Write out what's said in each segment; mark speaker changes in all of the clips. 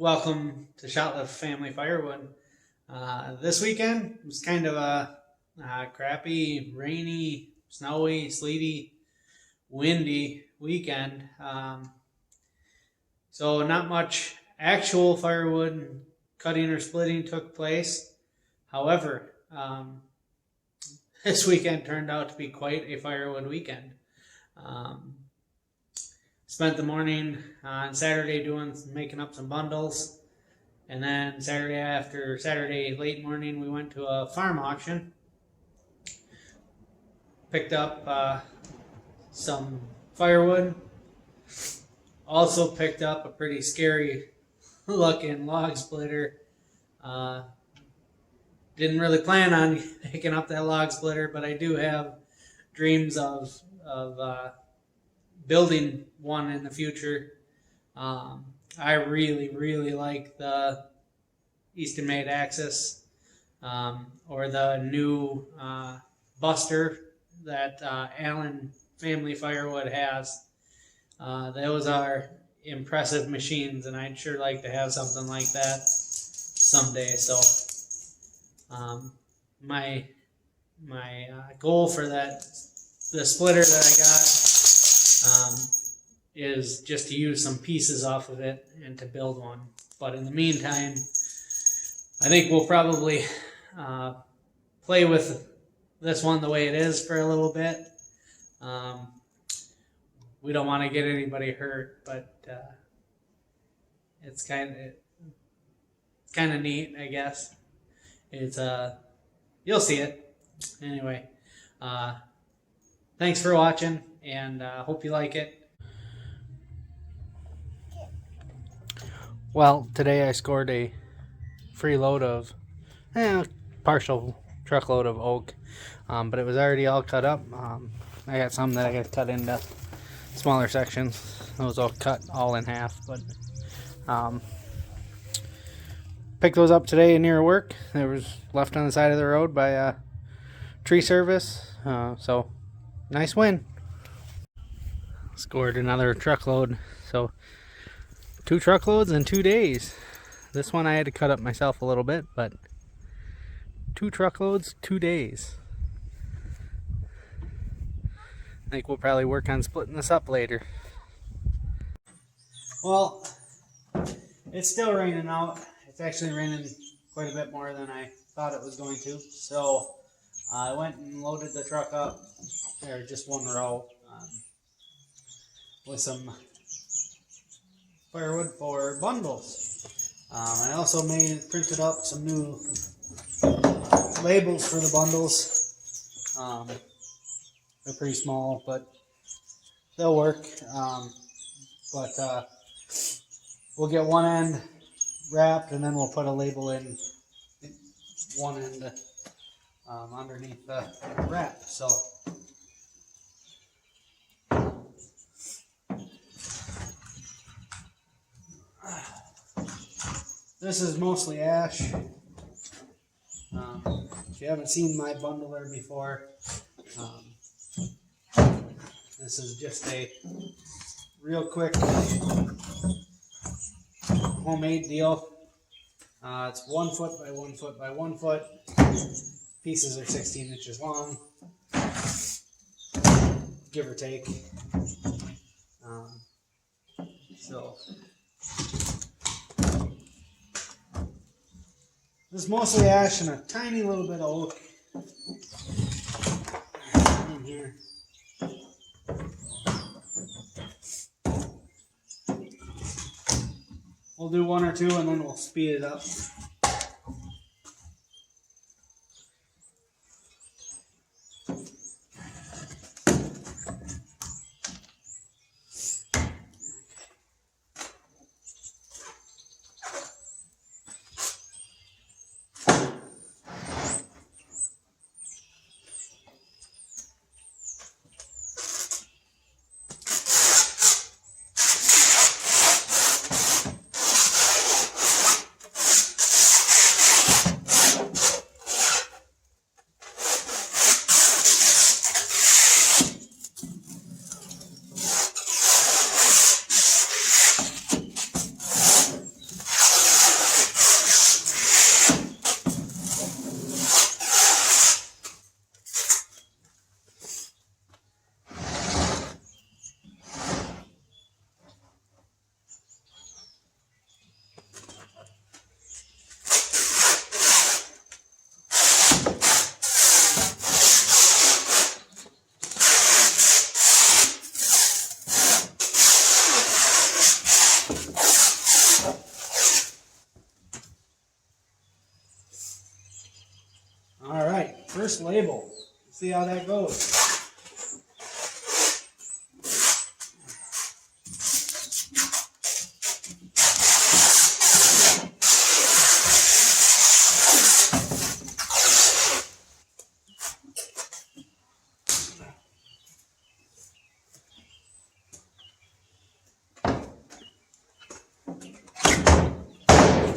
Speaker 1: Welcome to Shotlift Family Firewood. This weekend was kind of a crappy, rainy, snowy, sleety, windy weekend. So not much actual firewood cutting or splitting took place. However, this weekend turned out to be quite a firewood weekend. Spent the morning on Saturday making up some bundles, and then Saturday late morning we went to a farm auction. Picked up some firewood. Also picked up a pretty scary looking log splitter. Didn't really plan on picking up that log splitter, but I do have dreams of building one in the future. I really like the Easton Made Axis or the new Buster that Allen Family Firewood has. Those are impressive machines, and I'd sure like to have something like that someday. So my goal for the splitter that I got is just to use some pieces off of it and to build one. But in the meantime, I think we'll probably play with this one the way it is for a little bit. We don't want to get anybody hurt, but it's kind of neat, I guess. It's you'll see it anyway. Thanks for watching, and hope you like it. Well, today I scored a free load of partial truckload of oak, but it was already all cut up. I got some that I got to cut into smaller sections. Those all cut all in half, but picked those up today near work. They was left on the side of the road by a tree service, so nice win. Scored another truckload, so 2 truckloads in 2 days. This one I had to cut up myself a little bit, but 2 truckloads, 2 days. I think we'll probably work on splitting this up later. Well, it's still raining out. It's actually raining quite a bit more than I thought it was going to. So I went and loaded the truck up, or just one row, with some firewood for bundles. I also printed up some new labels for the bundles. They're pretty small, but they'll work. But we'll get one end wrapped, and then we'll put a label in one end underneath the wrap. So this is mostly ash. If you haven't seen my bundler before, this is just a real quick homemade deal. It's 1 foot by 1 foot by 1 foot. Pieces are 16 inches long, give or take. So this is mostly ash and a tiny little bit of oak in here. We'll do 1 or 2 and then we'll speed it up. First label. See how that goes.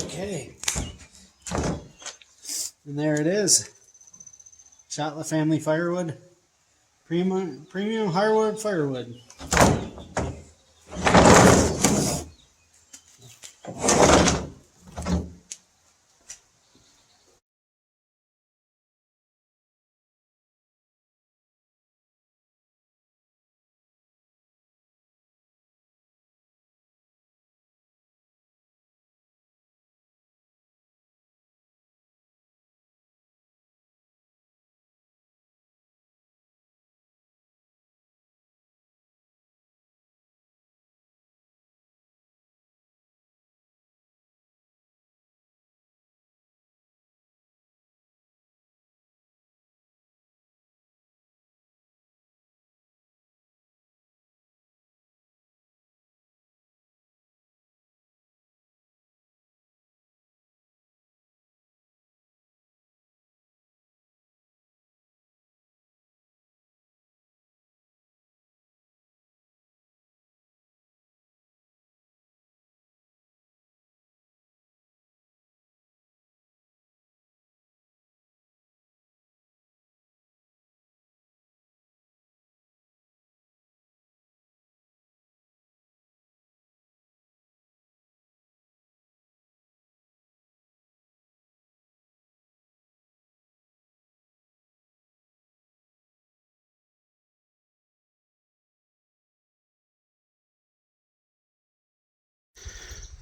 Speaker 1: Okay. And there it is. Shotla Family Firewood. Premium hardwood firewood.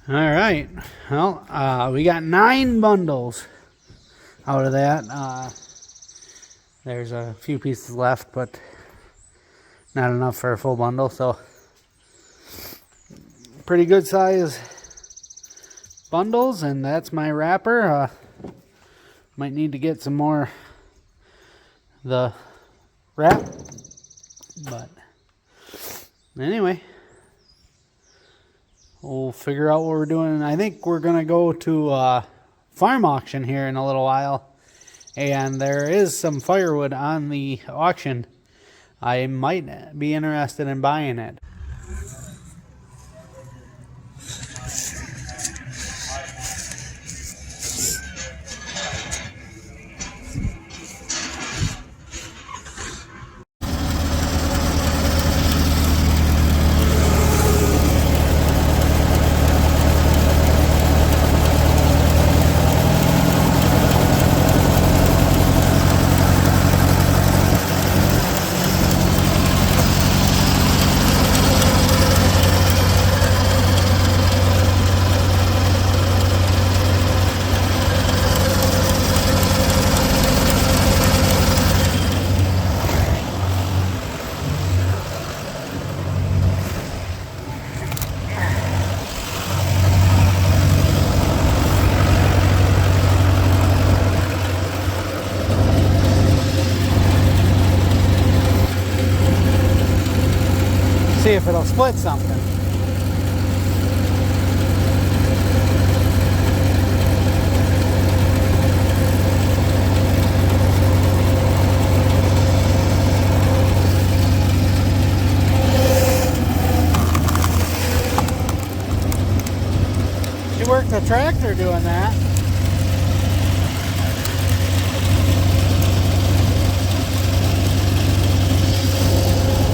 Speaker 1: All right. Well, we got 9 bundles out of that. There's a few pieces left, but not enough for a full bundle. So, pretty good size bundles, and that's my wrapper. Might need to get some more the wrap, but anyway. We'll figure out what we're doing. I think we're going to go to farm auction here in a little while. And there is some firewood on the auction. I might be interested in buying it. See if it'll split something. She worked the tractor doing that.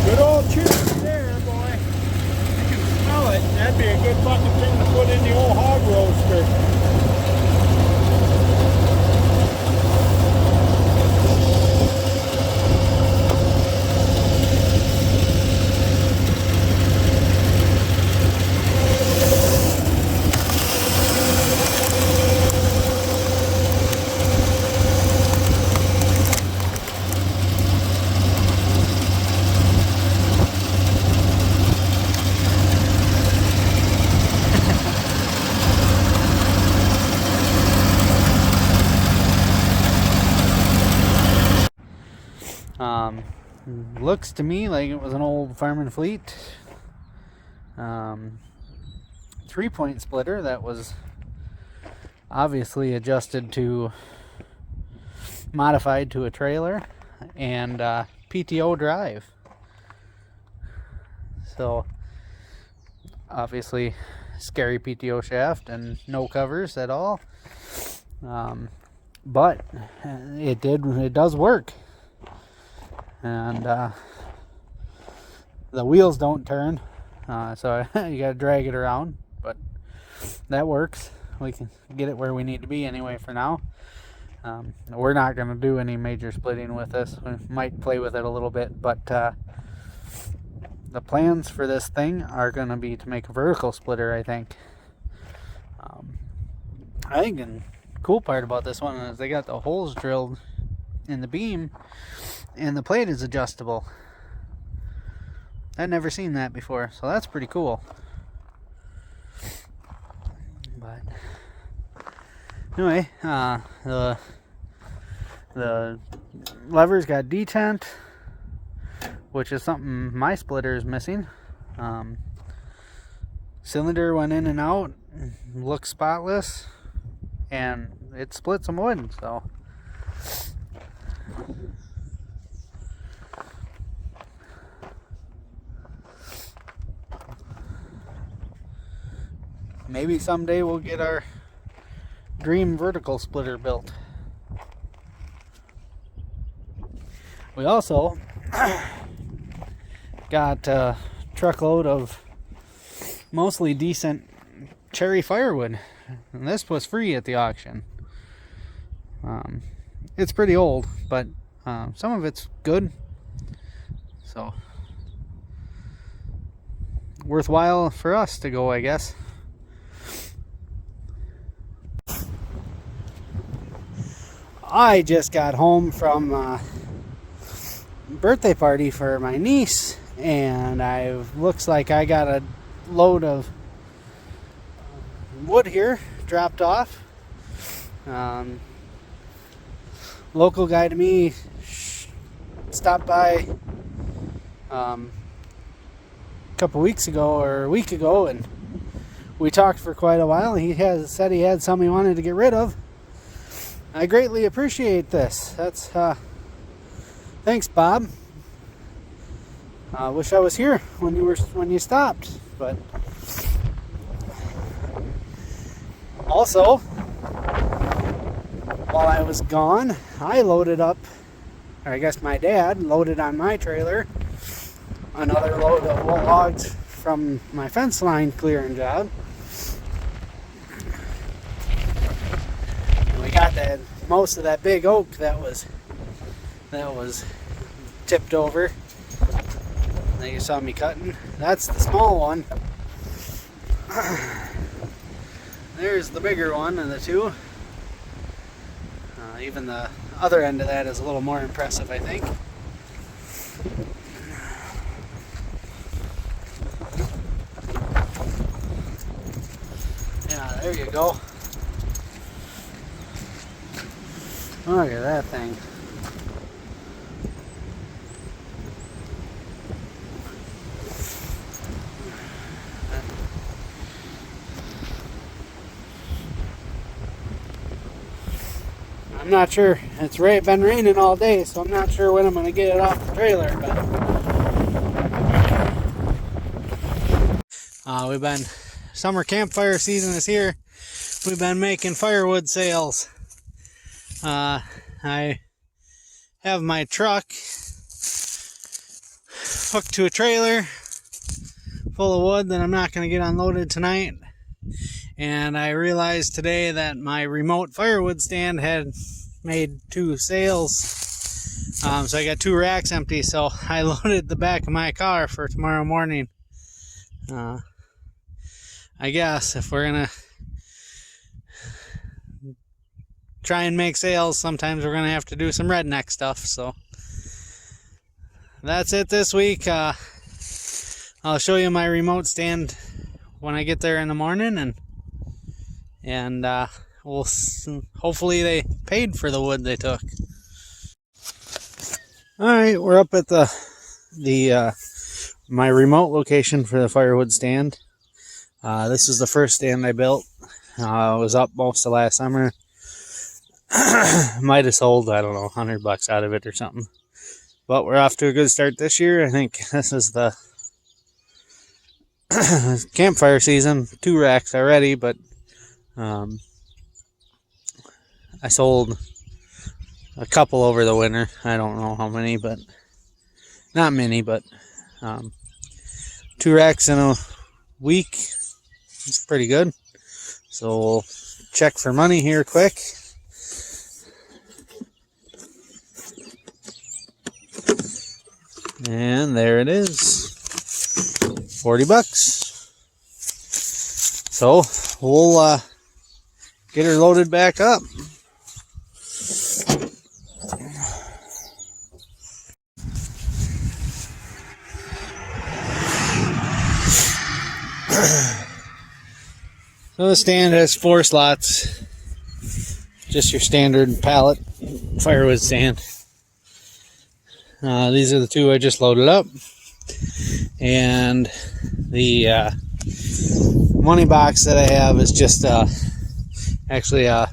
Speaker 1: Good old chip there, boy. I can smell it. That'd be a good fucking thing to put in the old hog roaster.
Speaker 2: Looks to me like it was an old Farm and Fleet 3-point splitter that was obviously adjusted to, modified to a trailer and PTO drive. So obviously scary PTO shaft and no covers at all, but it does work, and the wheels don't turn, so you gotta drag it around, but that works. We can get it where we need to be anyway for now. We're not going to do any major splitting with this. We might play with it a little bit, but the plans for this thing are going to be to make a vertical splitter, I think. I think the cool part about this one is they got the holes drilled in the beam and the plate is adjustable. I've never seen that before, so that's pretty cool. But anyway, the lever's got detent, which is something my splitter is missing. Cylinder went in and out, looks spotless, and it split some wood, so maybe someday we'll get our dream vertical splitter built. We also got a truckload of mostly decent cherry firewood, and this was free at the auction. It's pretty old, but some of it's good, so worthwhile for us to go, I guess. I just got home from a birthday party for my niece, and looks like I got a load of wood here dropped off. Local guy to me stopped by a couple weeks ago or a week ago, and we talked for quite a while. He said he had some he wanted to get rid of. I greatly appreciate this. That's thanks, Bob. I wish I was here when you stopped, but also while I was gone, I loaded up, or I guess my dad loaded on my trailer another load of logs from my fence line clearing job. And we got most of that big oak that was tipped over that you saw me cutting. That's the small one. There's the bigger one of the two. Even the other end of that is a little more impressive, I think. Yeah, there you go. Look at that thing. I'm not sure. It's been raining all day, so I'm not sure when I'm going to get it off the trailer. But we've been, summer campfire season is here. We've been making firewood sales. I have my truck hooked to a trailer full of wood that I'm not going to get unloaded tonight. And I realized today that my remote firewood stand had made 2 sales. So I got 2 racks empty, so I loaded the back of my car for tomorrow morning. I guess if we're gonna try and make sales, sometimes we're gonna have to do some redneck stuff. So that's it this week. I'll show you my remote stand when I get there in the morning, and hopefully they paid for the wood they took. All right, we're up at the my remote location for the firewood stand. This is the first stand I built. I was up most of last summer. Might have sold, I don't know, $100 out of it or something. But we're off to a good start this year. I think this is the campfire season. 2 racks already, but I sold a couple over the winter. I don't know how many, but not many, but 2 racks in a week. It's pretty good. So we'll check for money here quick. And there it is. $40. So we'll get her loaded back up. So the stand has 4 slots. Just your standard pallet firewood stand. These are the 2 I just loaded up. And the money box that I have is just actually a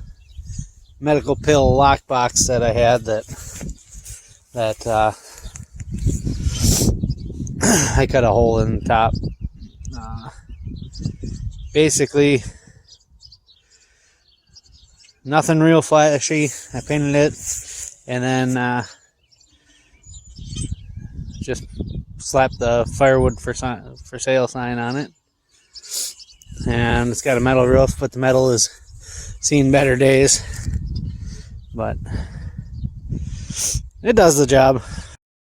Speaker 2: medical pill lock box that I had that I cut a hole in the top. Basically, nothing real flashy. I painted it and then just slapped the firewood for sale sign on it. And it's got a metal roof, but the metal has seen better days. But it does the job.